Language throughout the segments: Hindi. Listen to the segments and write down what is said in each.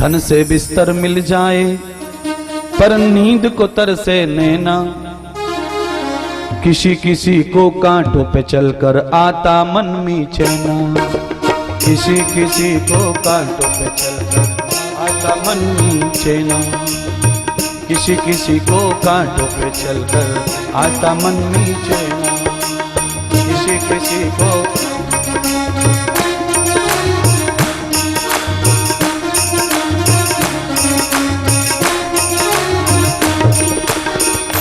धन से बिस्तर मिल जाए पर नींद को तरसे नैना, किसी किसी को कांटों पे चलकर आता मन में चैना, किसी किसी को कांटों पे चलकर आता मन में चैना, किसी किसी को कांटों पे चलकर आता मन में चैना, किसी किसी को।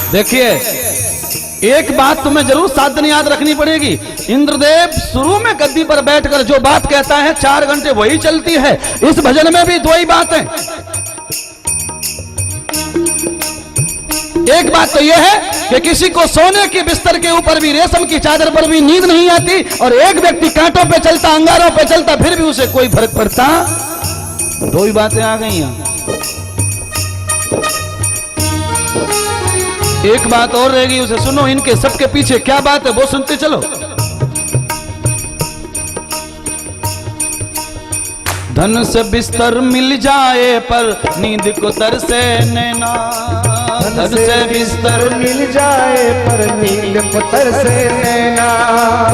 देखिए एक बात तुम्हें जरूर 7 दिन याद रखनी पड़ेगी। इंद्रदेव शुरू में गद्दी पर बैठकर जो बात कहता है 4 घंटे वही चलती है। इस भजन में भी 2 ही बात है। एक बात तो यह है कि किसी को सोने के बिस्तर के ऊपर भी, रेशम की चादर पर भी नींद नहीं आती, और एक व्यक्ति कांटों पे चलता, अंगारों पे चलता, फिर भी उसे कोई फर्क पड़ता। 2 ही बातें आ गई हैं। एक बात और रहेगी, उसे सुनो। इनके सबके पीछे क्या बात है वो सुनते चलो। धन से बिस्तर मिल जाए पर नींद को तरसे नैना, धन से बिस्तर मिल जाए पर नींद को तरसे नैना,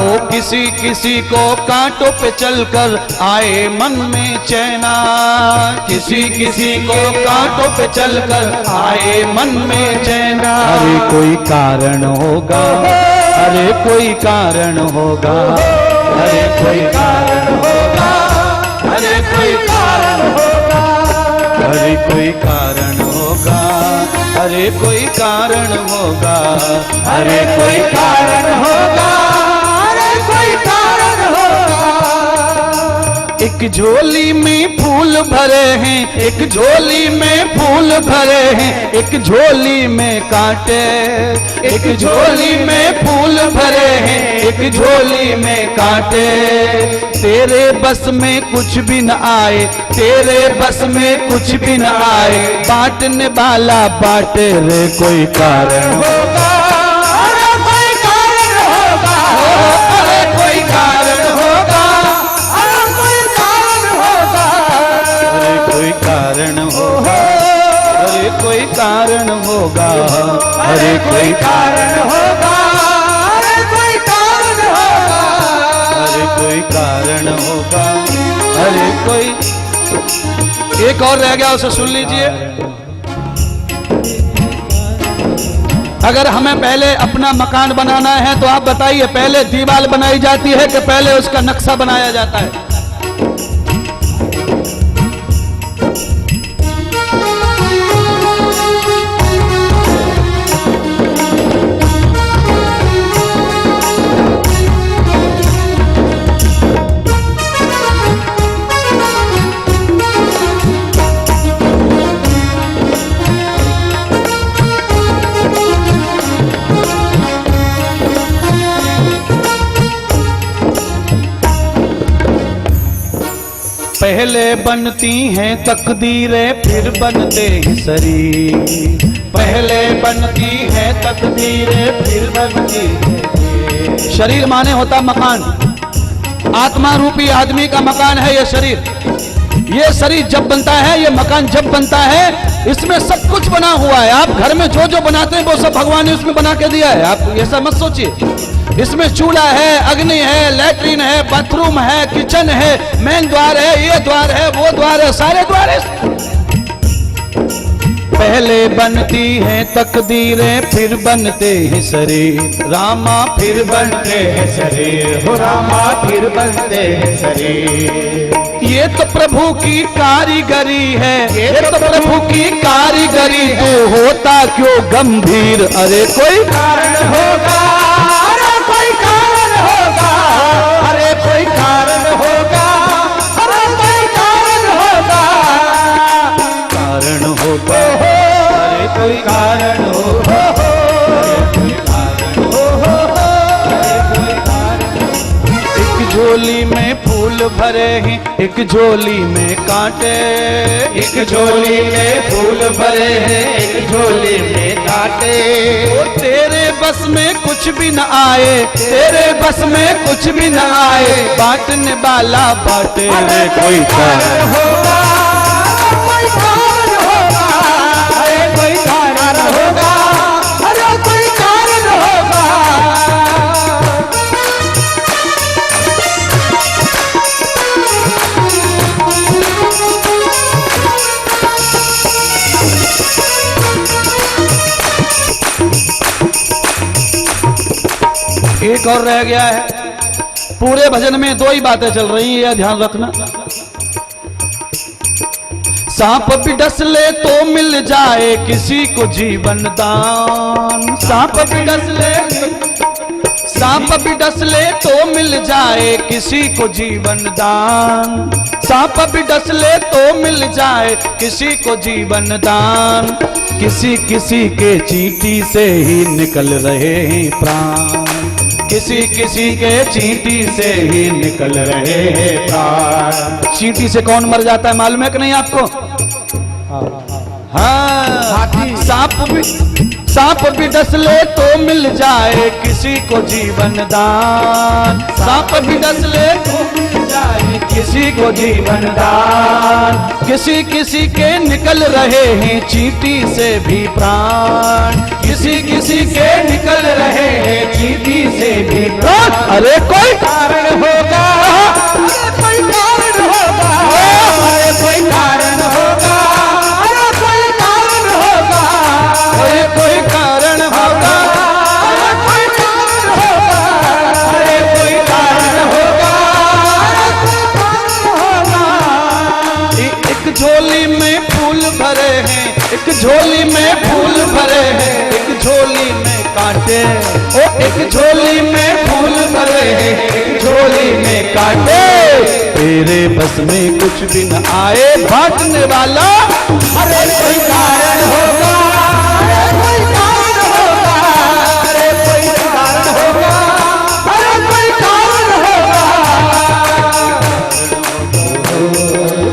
ओ किसी किसी को कांटों पे चलकर आए मन में चैना, किसी किसी को कांटों पे चलकर आए मन में चैना। अरे कोई कारण होगा, अरे कोई कारण होगा, अरे कोई कारण होगा, अरे कोई कारण होगा, अरे कोई कारण होगा, अरे कोई कारण होगा, अरे कोई कारण होगा, अरे कोई कारण होगा। एक झोली में फूल भरे हैं, एक झोली में फूल भरे हैं, एक झोली में कांटे, एक झोली में फूल भरे हैं, एक झोली में कांटे। तेरे बस में कुछ भी न आए, तेरे बस में कुछ भी न आए, बांटने वाला बांटे रे। कोई कारण होगा, अरे कोई कारण होगा, अरे कोई कारण होगा, अरे कोई कारण होगा, अरे कोई कारण होगा, अरे कोई कारण होगा, अरे कोई कारण होगा, अरे कोई कारण होगा, अरे कोई कारण होगा, अरे कोई। एक और रह गया, उसे सुन लीजिए। अगर हमें पहले अपना मकान बनाना है तो आप बताइए पहले दीवार बनाई जाती है कि पहले उसका नक्शा बनाया जाता है? पहले बनती हैं तकदीरें फिर बनते हैं शरीर, पहले बनती हैं तकदीरें फिर बनती हैं। शरीर माने होता मकान, आत्मा रूपी आदमी का मकान है ये शरीर। ये शरीर जब बनता है, ये मकान जब बनता है, इसमें सब कुछ बना हुआ है। आप घर में जो जो बनाते हैं वो सब भगवान ने उसमें बना के दिया है। आप ऐसा मत सोचिए। इसमें चूल्हा है, अग्नि है, लैट्रिन है, बाथरूम है, किचन है, मेन द्वार है, ये द्वार है, वो द्वार है, सारे द्वार है। पहले बनती हैं तकदीरें फिर बनते हैं शरीर, रामा फिर बनते हैं शरीर, हो रामा फिर बनते हैं शरीर। ये तो प्रभु की कारीगरी है, ये तो प्रभु की कारीगरी। तो होता क्यों गंभीर? अरे कोई कारण होगा, अरे कोई कारण होगा, अरे कोई कारण होगा, अरे कोई कारण होगा, कारण होगा, अरे कोई कारण होगा, अरे कोई कारण होगा, अरे कोई कारण। एक झोली में फूल भरे हैं, एक झोली में कांटे, एक झोली में फूल भरे हैं, एक झोली में कांटे। तेरे बस में कुछ भी न आए, तेरे बस में कुछ भी न आए, बांटने वाला बांटे रे। कोई कारण होगा, कोई एक और रह गया है। पूरे भजन में दो ही बातें चल रही हैं, ध्यान रखना। सांप भी डस ले तो मिल जाए किसी को जीवन दान। सांप भी डस ले तो मिल जाए किसी को जीवन दान। सांप भी डस ले तो मिल जाए किसी को जीवन दान। किसी किसी के चींटी से ही निकल रहे हैं प्राण। किसी किसी के चींटी से ही निकल रहे हैं प्राण। चींटी से कौन मर जाता है मालूम है कि नहीं आपको? हाँ, सांप भी डस ले तो मिल जाए किसी को जीवन दान। सांप भी डस ले तो मिल जाए किसी को जीवन दान। किसी किसी के निकल रहे हैं चींटी से भी प्राण। किसी किसी के निकल रहे हैं चींटी से भी प्राण। अरे कोई कारण होगा, अरे कोई कारण होगा, अरे कोई कारण होगा, अरे कोई कारण होगा, अरे कोई कारण होगा, अरे कोई कारण होगा, अरे कोई कारण होगा, अरे कोई कारण होगा। एक झोली में फूल भरे हैं, एक झोली में फूल भरे हैं, एक झोली में कांटे। ओ एक झोली में फूल भरे हैं, एक झोली में कांटे। तेरे बस में कुछ भी न आए बांटने वाला। अरे कोई कारण होगा, अरे कोई कारण होगा, अरे कोई कारण होगा, अरे कोई कारण होगा,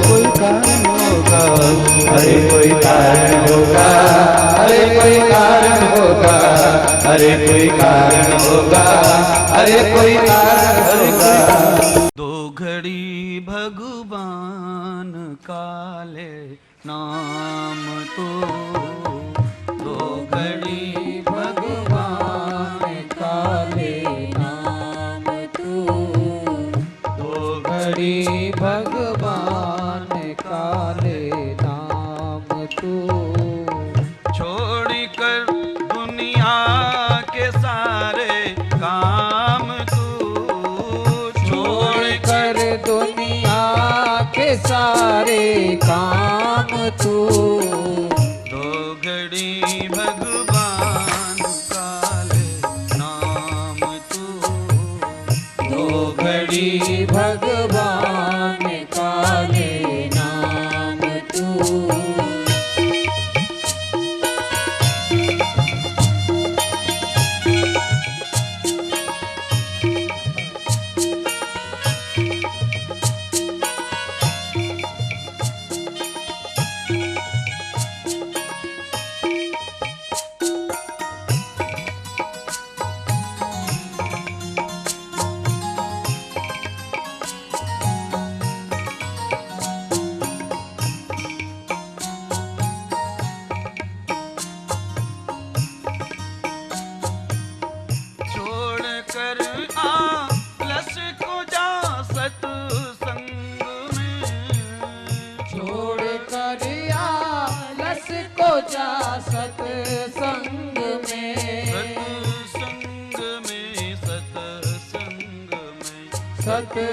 कोई कारण होगा, अरे कोई कारण होगा, अरे कोई कारण होगा, अरे कोई कारण होगा, अरे कोई कारण होगा। दो घड़ी भगवान काले नाम तो, दो घड़ी भगवान काले नाम तो, दो घड़ी भगवान काले नाम तो। छोड़ कर दुनिया के सारे काम तू, छोड़ कर दुनिया के सारे काम तू। दो घड़ी भगवान काले नाम तू, दो घड़ी भगवान काले नाम तू।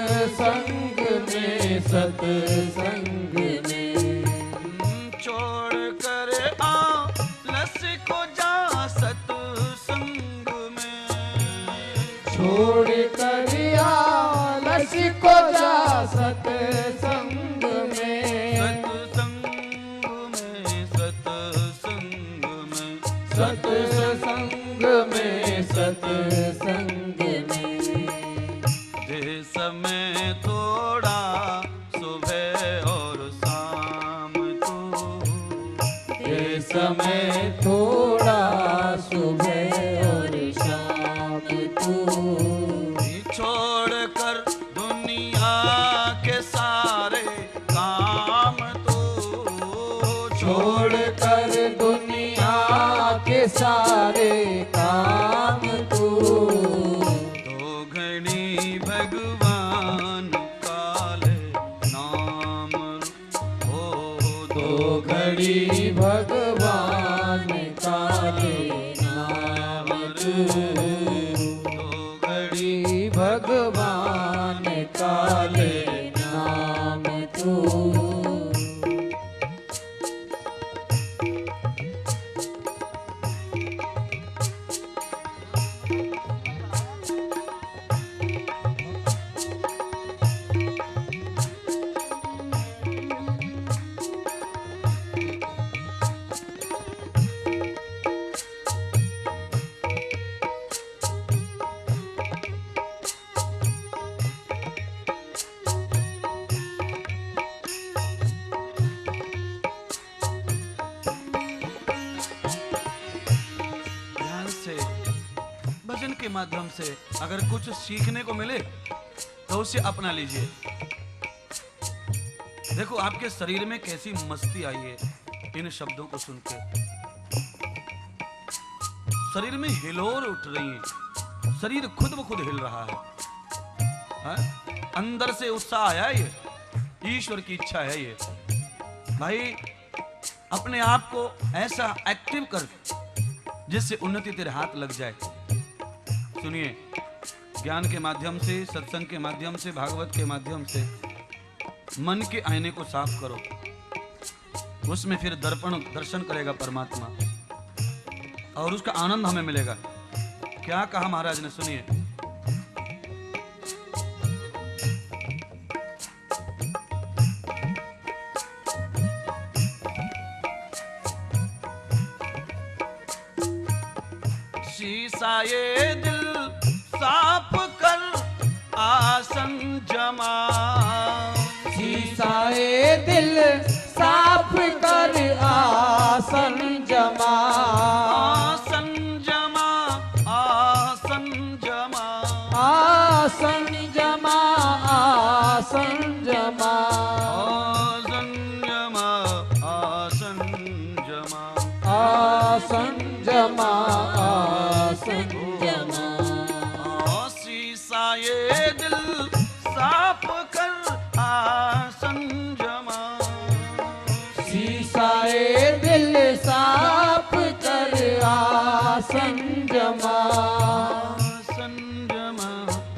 सत्संग में, सत्संग में छोड़ कर आलस को जा सत्संग में। छोड़ कर आलस को जा सत्संग में। सत्संग में, सत्संग में, सत्संग में। समय थोड़ा सुबह और शाम तो, ये समय थोड़ा सुबह और शाम तो। छोड़ कर दुनिया के सारे काम तो, छोड़ कर दुनिया के सारे काम तो। भगवान काले नाम हो, दो घड़ी भगवान काले नाम, दो के माध्यम से अगर कुछ सीखने को मिले तो उसे अपना लीजिए। देखो आपके शरीर में कैसी मस्ती आई है इन शब्दों को सुन के। शरीर में हिलोर उठ रही है, शरीर खुद ब खुद हिल रहा है। अंदर से उत्साह आया, ये ईश्वर की इच्छा है। ये भाई अपने आप को ऐसा एक्टिव कर जिससे उन्नति तेरे हाथ लग जाए। सुनिए, ज्ञान के माध्यम से, सत्संग के माध्यम से, भागवत के माध्यम से मन के आईने को साफ करो, उसमें फिर दर्शन करेगा परमात्मा और उसका आनंद हमें मिलेगा। क्या कहा महाराज ने, सुनिए। शीशा ये दिल साफ कर आसन जमा, शीशा ये दिल साफ कर आसन जमा, आसन जमा, आसन जमा, आसन जमा, आसन जमा, आसन जमा, आसन जमा, आसन जमा, आसन जमा। शीशा ये दिल साफ कर आसन जमा, शीशा ये दिल साफ कर आसन जमा, आसन जमा,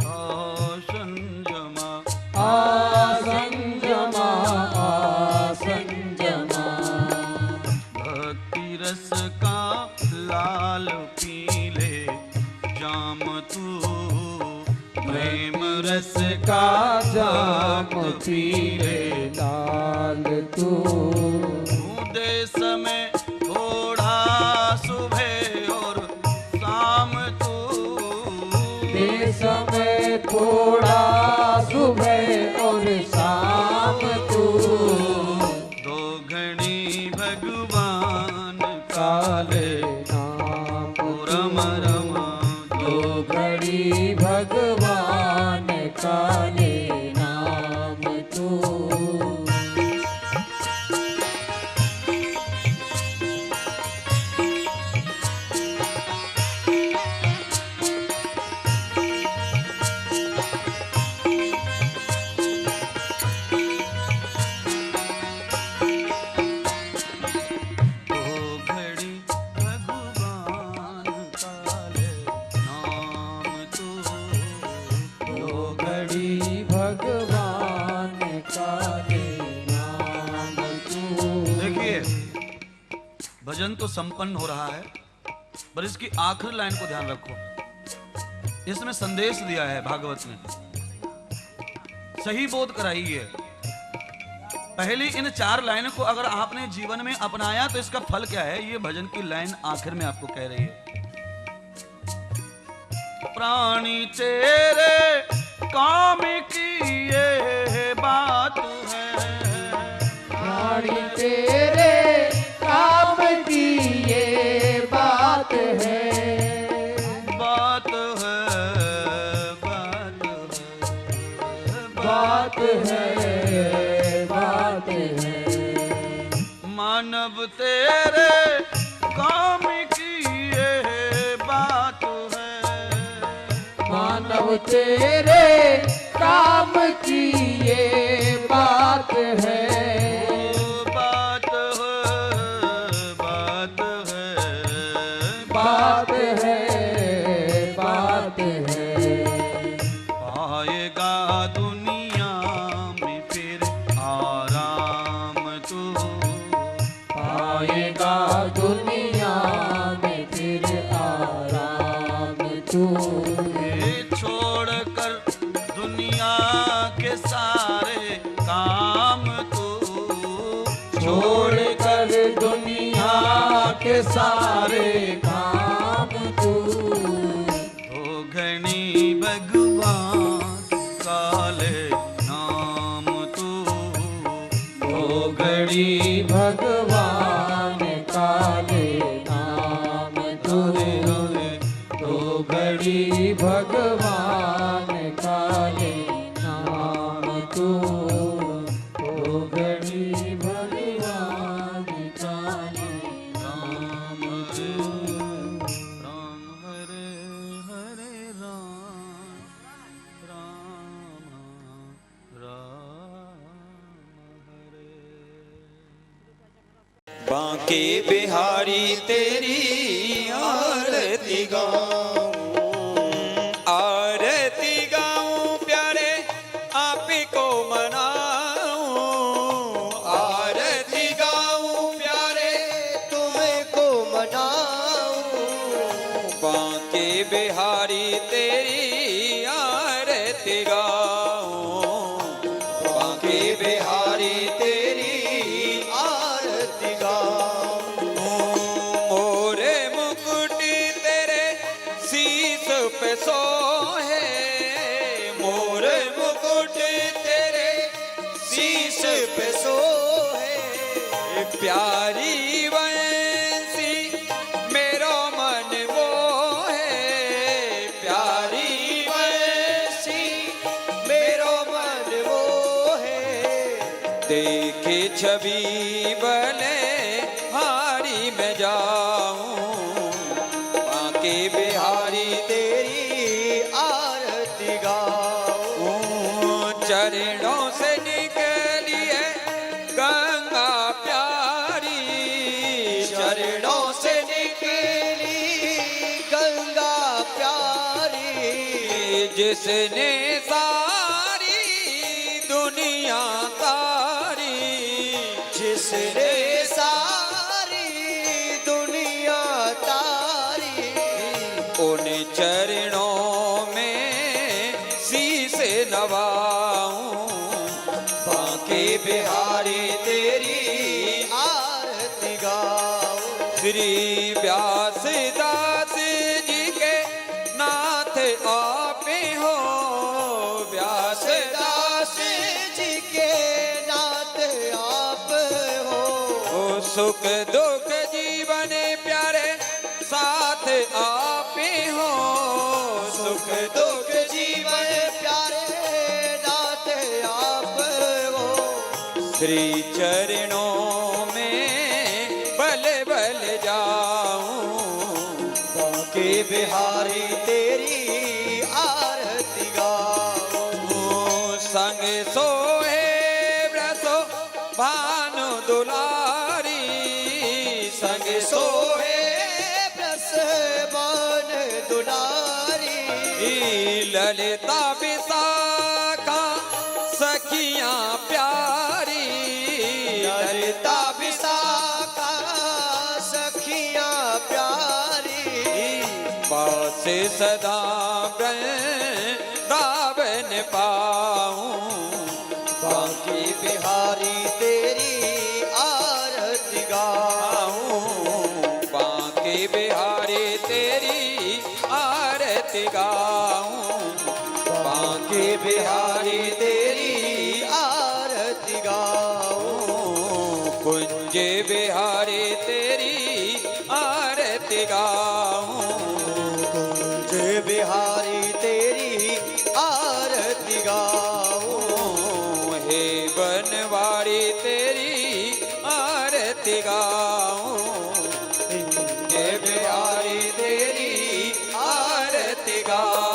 आसन जमा, आसन जमा, आसन जमा। भक्ति रस का लाल पीले जाम तू, प्रेम रस का जाम पीले लाल तू, दे समय थोड़ा सुबह और शाम तू, दे समय थोड़ा सुबह और शाम तू, दो घड़ी भगवान काले नाम रम रमा, दो घड़ी भगवान काले नाम तू। दो घड़ी भगवान काले नाम तू, दो घड़ी भगवान काले नाम तू। देखिए भजन तो संपन्न हो रहा है, पर इसकी आखिरी लाइन को ध्यान रखो। इसमें संदेश दिया है भागवत ने, सही बोध कराई है। पहली इन 4 लाइनों को अगर आपने जीवन में अपनाया तो इसका फल क्या है, ये भजन की लाइन आखिर में आपको कह रही है। प्राणी तेरे काम की ये बात है, प्राणी तेरे काम की ये बात है, बात है, बात है, बात है, बात है। मानव तेरे काम की ये बात है, मानव तेरे काम की ये बात है, बात है, बात है, बात है, बात है। पाएगा दुनिया में फिर आराम तू, पाएगा दुनिया में फिर आराम तू, ये छोड़ कर दुनिया के सारे काम तू, छोड़ कर दुनिया के सारे काम तू, तो घनी भगवान काले नाम तू, दो घड़ी भगवान काले नाम तू, दो घड़ी बांके बिहारी तेरी आरती गाऊं, आरती गाऊं प्यारे आप को मनाऊं, आरती गाऊं प्यारे तुमको मनाऊं, बांके बिहारी तेरी आरती गाऊं, बांके बिहारी तेरी आरती गाऊं। मोरे मुकुटी तेरे शीश पे सोहे, मोरे मुकुटी तेरे शीश पे सोहे, प्यारी वंशी मेरो मन वो है, प्यारी वंशी मेरो मन वो है। देखे छवि भले हारी में जाऊं, बांके बिहारी तेरी आरती गाऊं, चरणों से निकली है गंगा प्यारी, चरणों से निकली गंगा प्यारी, जिसने सारी दुनिया तारी, जिसने सारी दुनिया तारी, उन चरणों में शीश नवाऊं, बांके बिहारी तेरी आरती गाऊं। श्री व्यास दास जी के नाथ आपे हो, व्यास दास जी के नाथ आप हो, ओ सुख दुख जीवन प्यारे साथ आपे हो, सुख दुख जीवन प्यारे नाथ आप हो, श्री चरणों में बल बल जाऊं, बांके बिहारी तेरी आरती गाऊं। संग सोहे ब्रसो भानु दुलारी, संग सोहे ब्रस मान दुलारी, ललिता विशाखा सखियां प्यारी, ललिता विशाखा सखियां प्यारी, पास सदा वृंदावन पाऊं, बांके बिहारी तेरी आरती गाऊं। बांके बिहारी तेरी आरती गाऊं, बांके बिहारी तेरी आरती गाऊं। कुंज बिहारी तेरी आरती गाऊं, कुंज बिहारी तेरी आरती गाऊं। हे बनवारी तेरी आरती गाऊं, हे बिहारी तेरी आरती गाऊं।